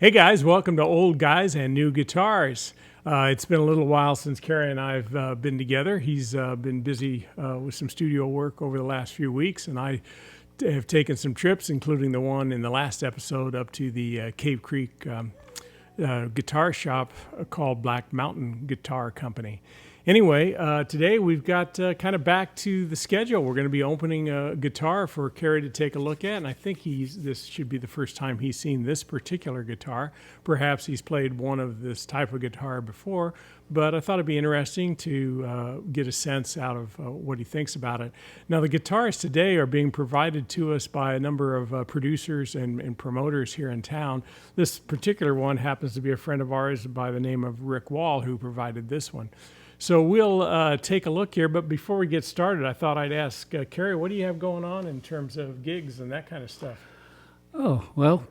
Hey guys, welcome to Old Guys and New Guitars. It's been a little while since Kerry and I have been together. He's been busy with some studio work over the last few weeks, and I have taken some trips, including the one in the last episode up to the Cave Creek guitar shop called Black Mountain Guitar Company. Anyway, today we've got kind of back to the schedule. We're going to be opening a guitar for Kerry to take a look at, and I think this should be the first time he's seen this particular guitar. Perhaps he's played one of this type of guitar before, but I thought it'd be interesting to get a sense out of what he thinks about it. Now, the guitars today are being provided to us by a number of producers and promoters here in town. This particular one happens to be a friend of ours by the name of Rick Wall, who provided this one. So we'll take a look here, but before we get started, I thought I'd ask Kerry, what do you have going on in terms of gigs and that kind of stuff? Oh, well,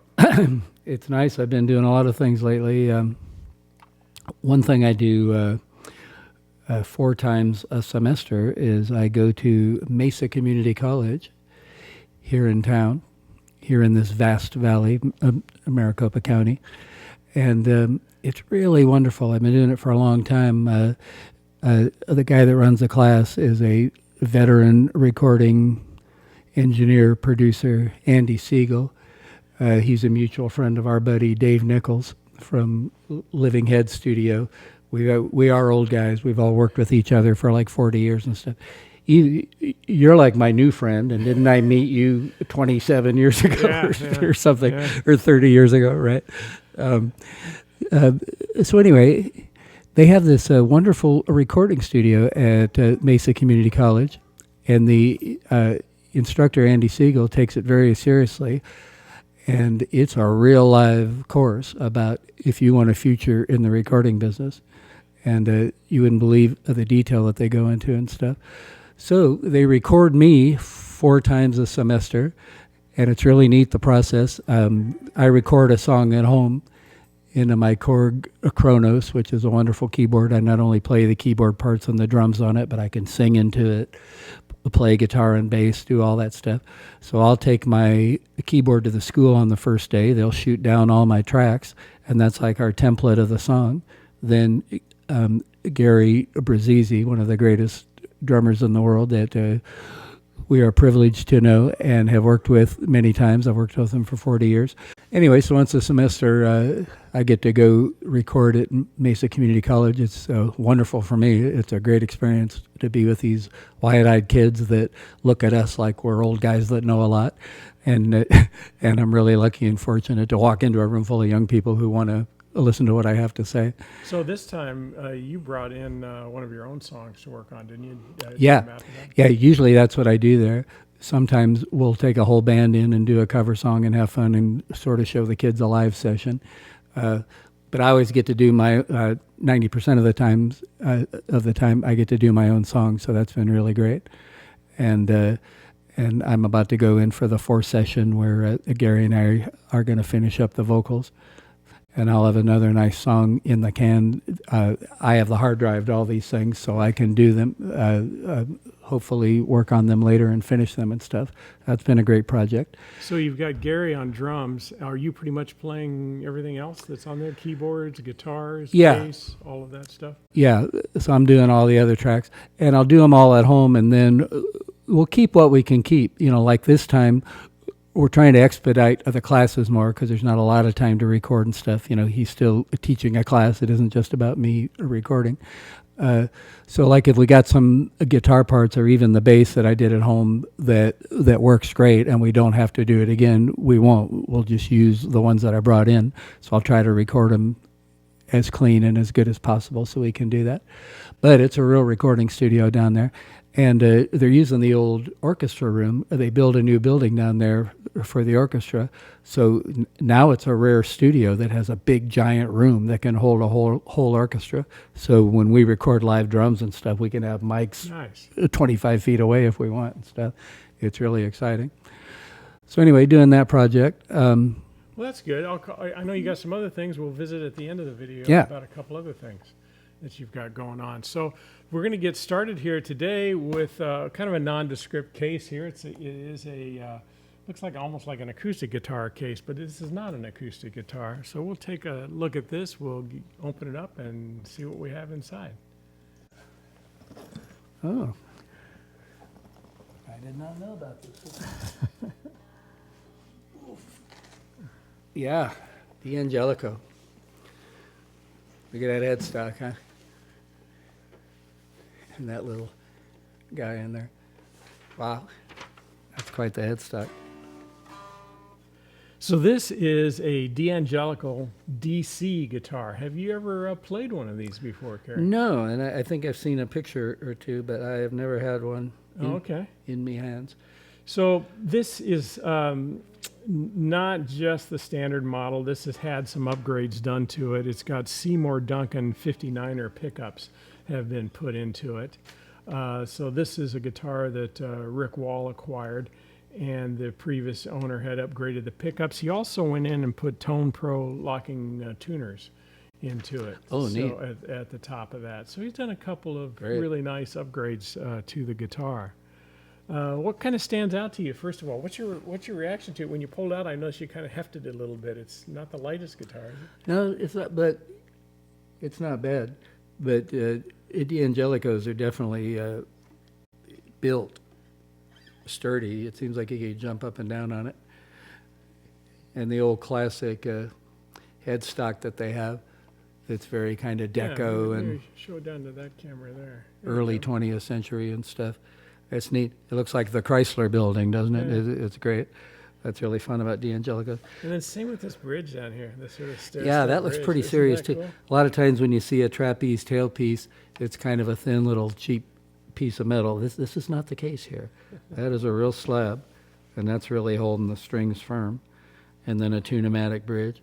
it's nice. I've been doing a lot of things lately. One thing I do 4 times a semester is I go to Mesa Community College here in town, here in this vast valley, Maricopa County. And it's really wonderful. I've been doing it for a long time. The guy that runs the class is a veteran recording engineer, producer, Andy Siegel. He's a mutual friend of our buddy Dave Nichols from Living Head Studio. We are old guys. We've all worked with each other for like 40 years and stuff. You're like my new friend, and didn't I meet you 27 years ago or something, or 30 years ago, right? So anyway, they have this wonderful recording studio at Mesa Community College, and the instructor, Andy Siegel, takes it very seriously. And it's a real live course about if you want a future in the recording business. And you wouldn't believe the detail that they go into and stuff. So they record me 4 times a semester, and it's really neat, the process. I record a song at home into my Korg Kronos, which is a wonderful keyboard. I not only play the keyboard parts and the drums on it, but I can sing into it, play guitar and bass, do all that stuff. So I'll take my keyboard to the school on the first day. They'll shoot down all my tracks, and that's like our template of the song. Then Gary Brazizi, one of the greatest drummers in the world that we are privileged to know and have worked with many times. I've worked with him for 40 years. Anyway, so once a semester, I get to go record at Mesa Community College. It's wonderful for me. It's a great experience to be with these wide-eyed kids that look at us like we're old guys that know a lot. And I'm really lucky and fortunate to walk into a room full of young people who want to listen to what I have to say. So this time you brought in one of your own songs to work on, didn't you? Yeah, usually that's what I do there. Sometimes we'll take a whole band in and do a cover song and have fun and sort of show the kids a live session. But I always get to do my 90% of the time I get to do my own song, so that's been really great. And I'm about to go in for the 4th session where Gary and I are going to finish up the vocals. And I'll have another nice song in the can. I have the hard drive to all these things, so I can do them, hopefully work on them later and finish them and stuff. That's been a great project. So you've got Gary on drums. Are you pretty much playing everything else that's on there? Keyboards, guitars, bass, all of that stuff? Yeah, so I'm doing all the other tracks. And I'll do them all at home, and then we'll keep what we can keep. You know, like this time, we're trying to expedite the classes more because there's not a lot of time to record and stuff. You know, he's still teaching a class. It isn't just about me recording. So like if we got some guitar parts or even the bass that I did at home that works great and we don't have to do it again, we won't. We'll just use the ones that I brought in. So I'll try to record them as clean and as good as possible so we can do that. But it's a real recording studio down there. And they're using the old orchestra room. They built a new building down there for the orchestra. So now it's a rare studio that has a big, giant room that can hold a whole orchestra. So when we record live drums and stuff, we can have mics 25 feet away if we want and stuff. It's really exciting. So anyway, doing that project. Well, that's good. I know you got some other things. We'll visit at the end of the video about a couple other things that you've got going on. So we're going to get started here today with kind of a nondescript case here. It is a looks like almost like an acoustic guitar case, but this is not an acoustic guitar. So we'll take a look at this. We'll open it up and see what we have inside. Oh. I did not know about this. Yeah, D'Angelico. Look at that headstock, huh? And that little guy in there. Wow, that's quite the headstock. So this is a D'Angelico DC guitar. Have you ever played one of these before, Kerry? No, and I think I've seen a picture or two, but I have never had one Okay. in me hands. So this is not just the standard model. This has had some upgrades done to it. It's got Seymour Duncan 59er pickups have been put into it. So this is a guitar that Rick Wall acquired, and the previous owner had upgraded the pickups. He also went in and put Tone Pro locking tuners into it. Oh, so neat. at the top of that. So he's done a couple of Great. really nice upgrades to the guitar. What kind of stands out to you, first of all? What's your reaction to it? When you pulled out, I noticed you kind of hefted it a little bit. It's not the lightest guitar, is it? No, it's not, but it's not bad. But D'Angelicos are definitely built sturdy. It seems like you could jump up and down on it. And the old classic headstock that they have, that's very kind of deco Yeah, and maybe show it down to that camera there. There you early go. 20th century and stuff. That's neat. It looks like the Chrysler building, doesn't it? Yeah. It's great. That's really fun about D'Angelico. And then same with this bridge down here, this sort of stair Yeah, step that looks bridge. pretty Isn't serious that too. cool? A lot of times when you see a trapeze tailpiece, it's kind of a thin little cheap piece of metal. This is not the case here. That is a real slab, and that's really holding the strings firm. And then a tunematic bridge,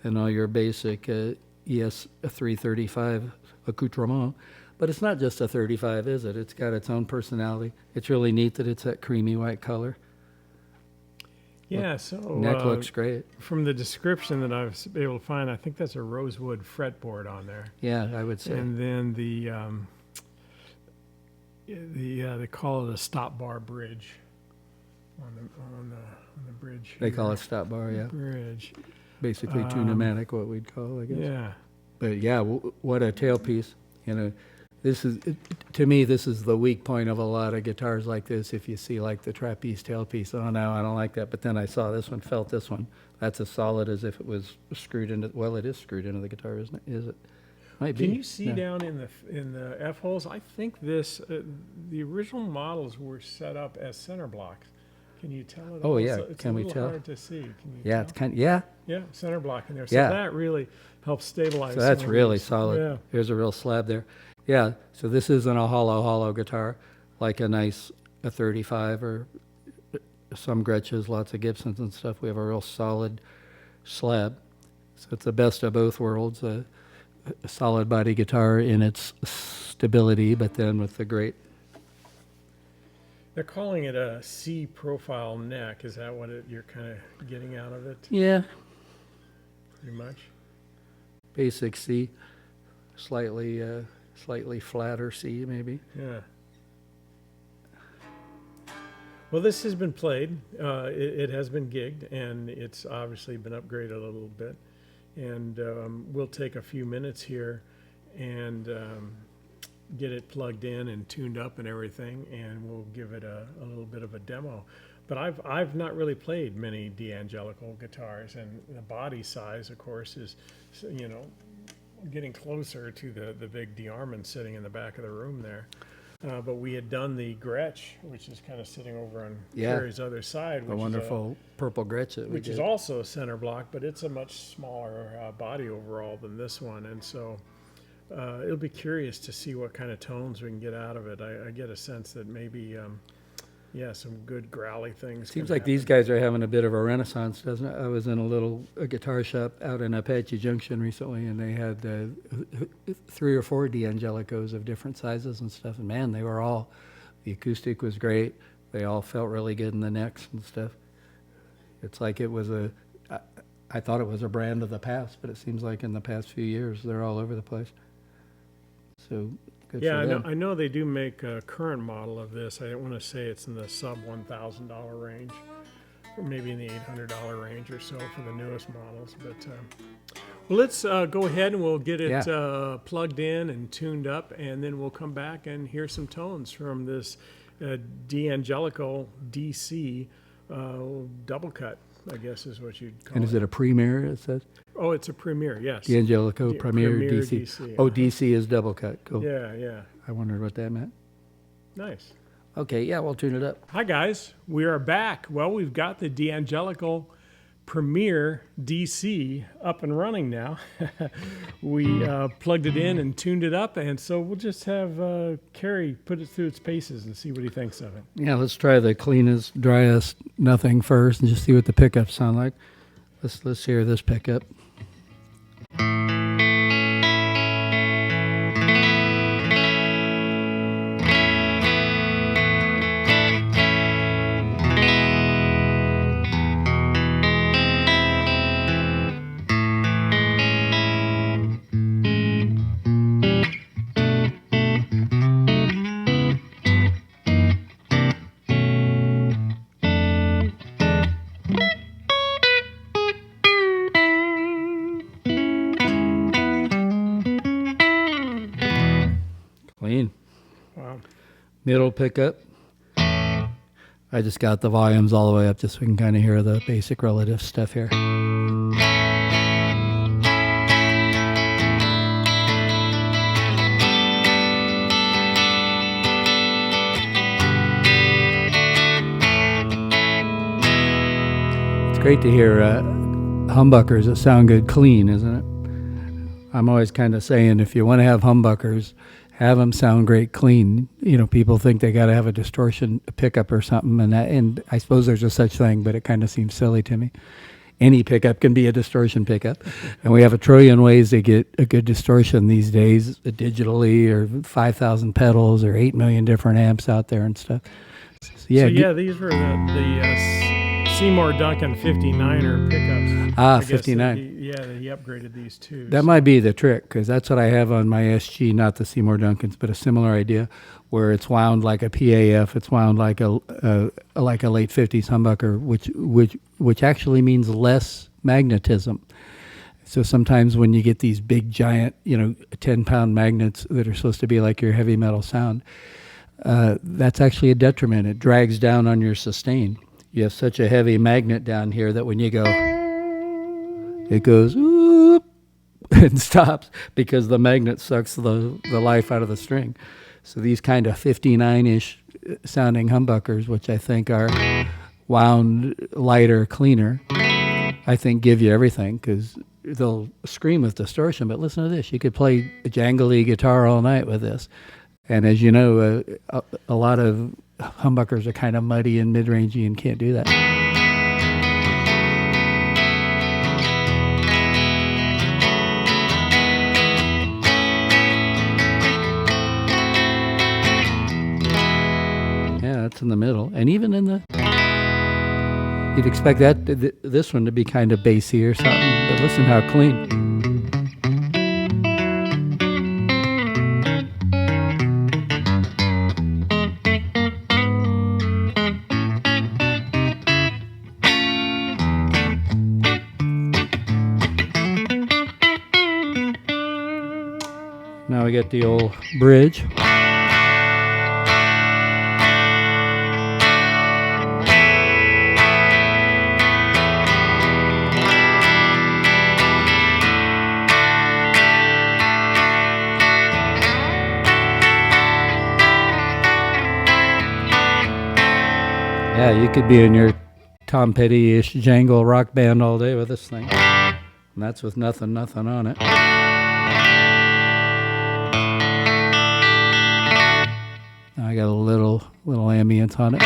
and all your basic ES 335 accoutrement. But it's not just a 35, is it? It's got its own personality. It's really neat that it's that creamy white color. Yeah, so Neck looks great. from the description that I was able to find, I think that's a rosewood fretboard on there. Yeah, I would say. And then they call it a stop bar bridge on the bridge. They call here. it stop bar, yeah. Bridge. Basically tunematic, what we'd call, I guess. Yeah. But yeah, what a tailpiece. You know, this is, to me, this is the weak point of a lot of guitars like this. If you see like the trapeze tailpiece, oh no, I don't like that. But then I saw this one, felt this one. That's as solid as if it was screwed into, well, it is screwed into the guitar, isn't it? Is it? Might be. Can you see Yeah. down in the F holes? I think this the original models were set up as center blocks. Can you tell it? Oh, all? yeah. It's Can a we little tell? hard to see. Can you Yeah, tell? it's kind of, yeah. Yeah, center block in there. So Yeah. that really helps stabilize. So that's some of really these. solid. Yeah. There's a real slab there. Yeah, so this isn't a hollow guitar like a nice a 35 or some Gretsch's, lots of Gibsons and stuff. We have a real solid slab. So it's the best of both worlds, a solid body guitar in its stability, but then with the great, They're calling it a C profile neck. Is that what you're kind of getting out of it? yeah, Pretty much. basic C, slightly flatter C maybe. Yeah. Well, this has been played. It has been gigged, and it's obviously been upgraded a little bit. And we'll take a few minutes here and get it plugged in and tuned up and everything, and we'll give it a little bit of a demo. But I've not really played many D'Angelico guitars, and the body size, of course, is, you know, getting closer to the big DeArmond sitting in the back of the room there. But we had done the Gretsch, which is kind of sitting over on Yeah. Kerry's other side, A which wonderful purple Gretsch that we which did. is also a center block, but it's a much smaller body overall than this one. And so it'll be curious to see what kind of tones we can get out of it. I get a sense that maybe, some good growly things. Seems can like these happen. guys are having a bit of a renaissance, doesn't it? I was in a guitar shop out in Apache Junction recently, and they had 3 or 4 D'Angelicos of different sizes and stuff. And man, they were all, the acoustic was great. They all felt really good in the necks and stuff. It's like it was I thought it was a brand of the past, but it seems like in the past few years, they're all over the place. So good Yeah, for them. I know they do make a current model of this. I don't want to say it's in the sub $1,000 range. or maybe in the $800 range or so for the newest models. But well, let's go ahead and we'll get it plugged in and tuned up, and then we'll come back and hear some tones from this D'Angelico DC double cut, I guess is what you'd call it. And is it a Premier, it says? Oh, it's a Premier, yes. D'Angelico Premier DC. DC. Oh, DC is double cut. Cool. Yeah, yeah. I wondered what that meant. Nice. Okay, yeah, we'll tune it up. Hi, guys. We are back. Well, we've got the D'Angelico Premier DC up and running now. We plugged it in and tuned it up, and so we'll just have Kerry put it through its paces and see what he thinks of it. Yeah, let's try the cleanest, driest nothing first and just see what the pickups sound like. Let's hear this pickup. Clean. Wow. Middle pickup. I just got the volumes all the way up just so we can kind of hear the basic relative stuff here. It's great to hear humbuckers that sound good clean, isn't it? I'm always kind of saying if you want to have humbuckers, have them sound great clean. You know, people think they got to have a distortion pickup or something, and I suppose there's a such thing, but it kind of seems silly to me. Any pickup can be a distortion pickup, and we have a trillion ways to get a good distortion these days, digitally, or 5,000 pedals, or 8 million different amps out there and stuff. So these were the Seymour Duncan 59er pickups. Ah, I guess 59. He upgraded these too. That might be the trick, because that's what I have on my SG, not the Seymour Duncans, but a similar idea, where it's wound like a PAF, it's wound like a late 50s humbucker, which actually means less magnetism. So sometimes when you get these big giant, 10-pound magnets that are supposed to be like your heavy metal sound, that's actually a detriment. It drags down on your sustain. You have such a heavy magnet down here that when you go, it goes whoop and stops because the magnet sucks the life out of the string. So these kind of 59-ish sounding humbuckers, which I think are wound lighter, cleaner, I think give you everything, because they'll scream with distortion. But listen to this. You could play a jangly guitar all night with this. And as you know, a lot of humbuckers are kind of muddy and mid-rangey and can't do that. Yeah, that's in the middle. And even in the... You'd expect this one to be kind of bassy or something, but listen how clean. Now we get the old bridge. Yeah, you could be in your Tom Petty-ish jangle rock band all day with this thing. And that's with nothing on it. I got a little ambience on it.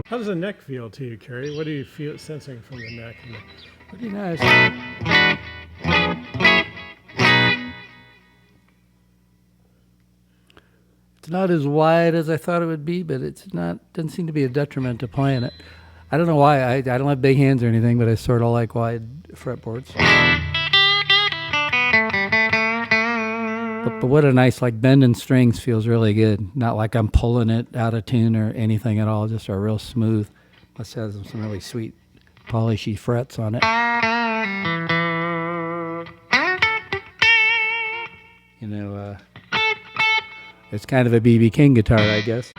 How does the neck feel to you, Kerry? What do you feel sensing from the neck? Pretty nice. It's not as wide as I thought it would be, but doesn't seem to be a detriment to playing it. I don't know why. I don't have big hands or anything, but I sort of like wide fretboards. But what a nice, like, bending strings feels really good. Not like I'm pulling it out of tune or anything at all. Just a real smooth. Plus has some really sweet polishy frets on it. You know, it's kind of a B.B. King guitar, I guess.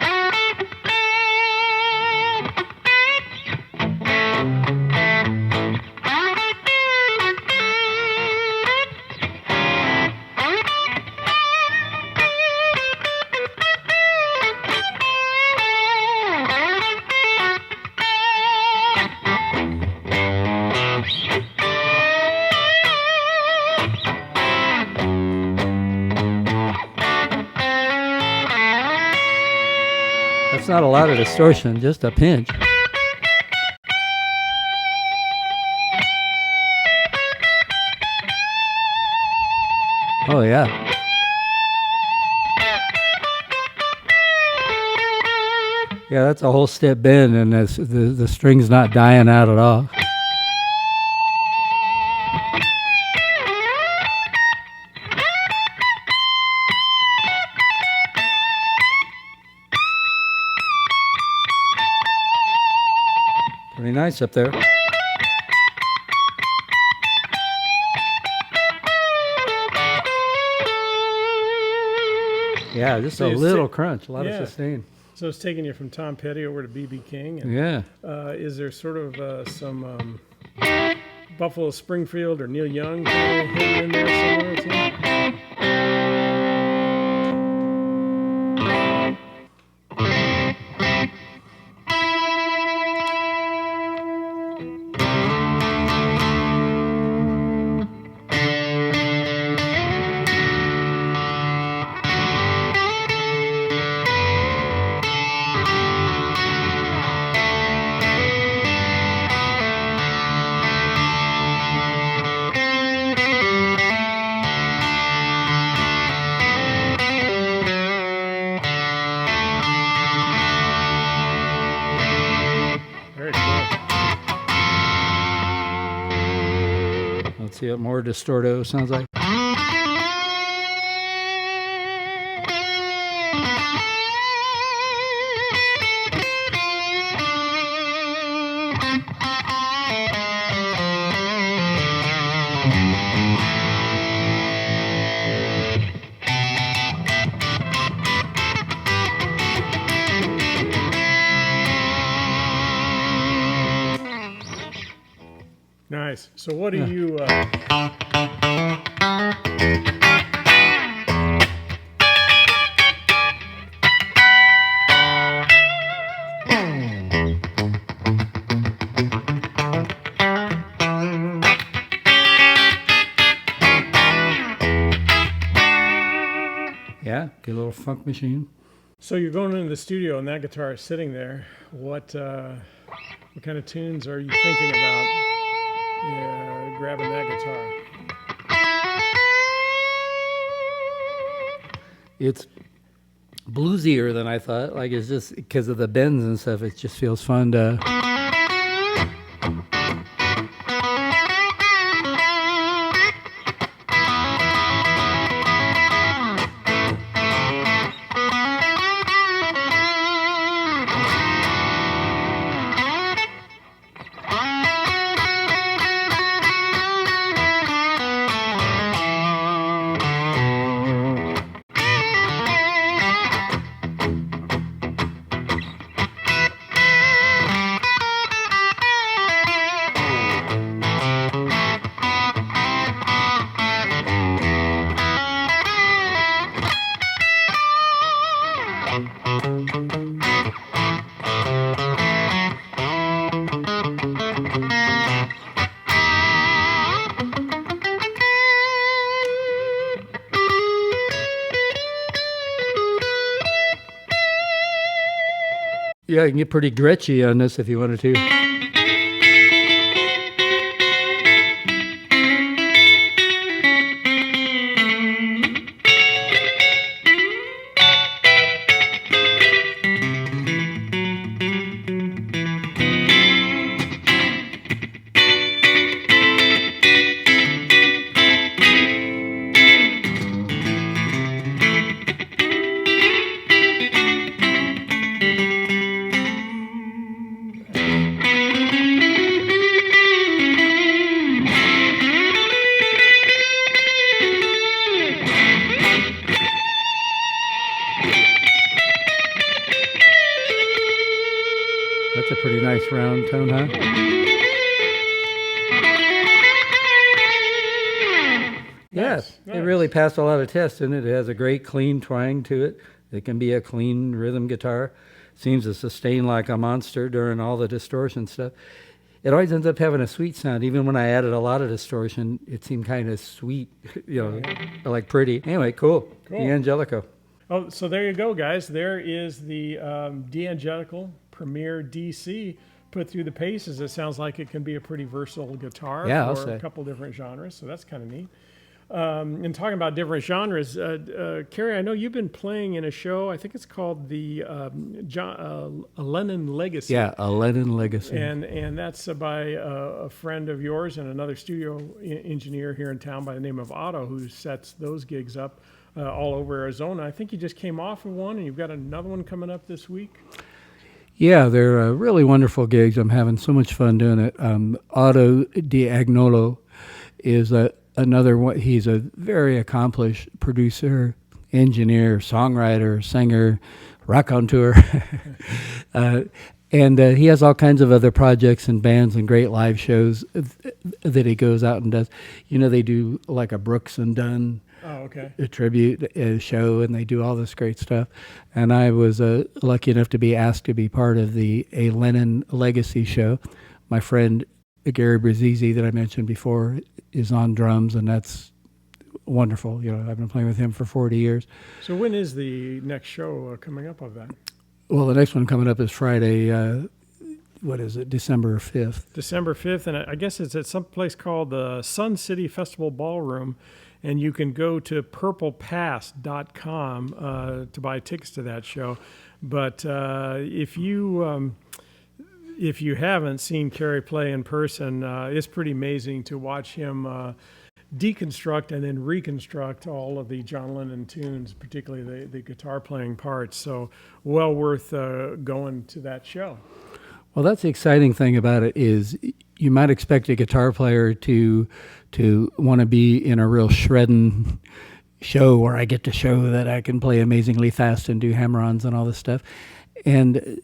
That's not a lot of distortion, just a pinch. Oh yeah. Yeah, that's a whole step bend, and the string's not dying out at all. Pretty nice up there. Yeah, just So a you little sit- crunch, a lot Yeah. of sustain. So it's taking you from Tom Petty over to B.B. King. And, Yeah. is there sort of some Buffalo Springfield or Neil Young kind of hidden in there somewhere too? Very cool. Let's see what more distorto sounds like. Nice. So what do you? Yeah, get a little funk machine. So you're going into the studio and that guitar is sitting there. What kind of tunes are you thinking about? Grabbing that guitar. It's bluesier than I thought. Like, it's just because of the bends and stuff. It just feels fun to. Yeah, you can get pretty gretchy on this if you wanted to. sound tone, huh? Yes, Nice. it really passed a lot of tests, and it has a great clean twang to it. It can be a clean rhythm guitar. Seems to sustain like a monster during all the distortion stuff. It always ends up having a sweet sound. Even when I added a lot of distortion, it seemed kind of sweet, like pretty. Anyway, cool. D'Angelico. Oh, so there you go, guys. There is the D'Angelico Premier DC put through the paces. It sounds like it can be a pretty versatile guitar Yeah, for I'll say. a couple different genres, so that's kind of neat. And talking about different genres, Kerry, I know you've been playing in a show. I think it's called the Lennon Legacy. Yeah, a Lennon Legacy. And that's by a friend of yours and another studio engineer here in town by the name of Otto, who sets those gigs up all over Arizona. I think you just came off of one, and you've got another one coming up this week. Yeah, they're really wonderful gigs. I'm having so much fun doing it. Otto D'Agnolo is another one. He's a very accomplished producer, engineer, songwriter, singer, raconteur. And he has all kinds of other projects and bands and great live shows that he goes out and does. You know, they do like a Brooks and Dunn Oh, okay. a tribute show, and they do all this great stuff. And I was lucky enough to be asked to be part of a Lennon Legacy show. My friend Gary Brazizi, that I mentioned before, is on drums, and that's wonderful. You know, I've been playing with him for 40 years. So when is the next show coming up of that? Well, the next one coming up is Friday, what is it, December 5th. December 5th, and I guess it's at some place called the Sun City Festival Ballroom, and you can go to purplepass.com to buy tickets to that show. But if you haven't seen Kerry play in person, it's pretty amazing to watch him deconstruct and then reconstruct all of the John Lennon tunes, particularly the guitar playing parts. So well worth going to that show. Well, that's the exciting thing about it is you might expect a guitar player to want to be in a real shredding show where I get to show that I can play amazingly fast and do hammer-ons and all this stuff. And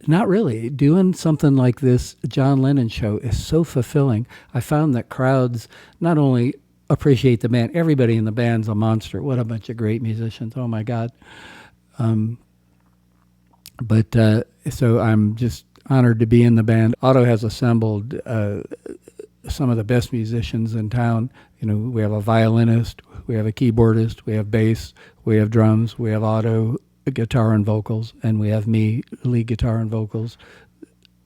not really. Doing something like this John Lennon show is so fulfilling. I found that crowds not only appreciate the band, everybody in the band's a monster. What a bunch of great musicians. Oh, my God. So I'm just honored to be in the band. Otto has assembled some of the best musicians in town. You know, we have a violinist, we have a keyboardist, we have bass, we have drums, we have Otto guitar and vocals, and we have me lead guitar and vocals.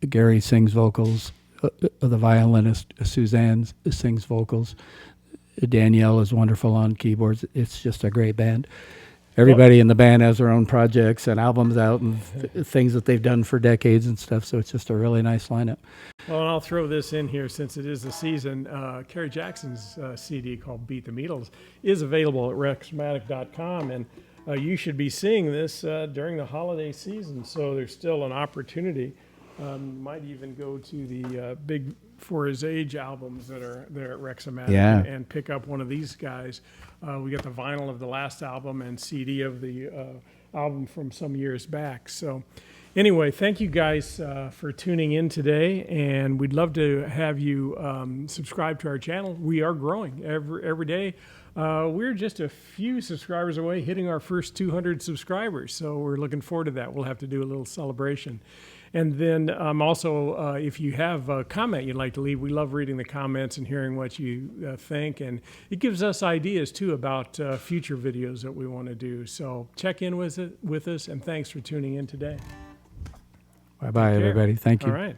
Gary sings vocals. The violinist Suzanne sings vocals. Danielle is wonderful on keyboards. It's just a great band. Everybody in the band has their own projects and albums out and things that they've done for decades and stuff, so it's just a really nice lineup. Well, and I'll throw this in here since it is the season. Kerry Jackson's CD called Beat the Beatles is available at rexmatic.com, and you should be seeing this during the holiday season, so there's still an opportunity. Might even go to the big For His Age albums that are there at Rexmatic and pick up one of these guys. We got the vinyl of the last album and CD of the album from some years back. So anyway, thank you guys for tuning in today, and we'd love to have you subscribe to our channel. We are growing every day. We're just a few subscribers away hitting our first 200 subscribers, so we're looking forward to that. We'll have to do a little celebration. And then also, if you have a comment you'd like to leave, we love reading the comments and hearing what you think. And it gives us ideas, too, about future videos that we want to do. So check in with us, and thanks for tuning in today. Bye-bye, everybody. Thank you. All right.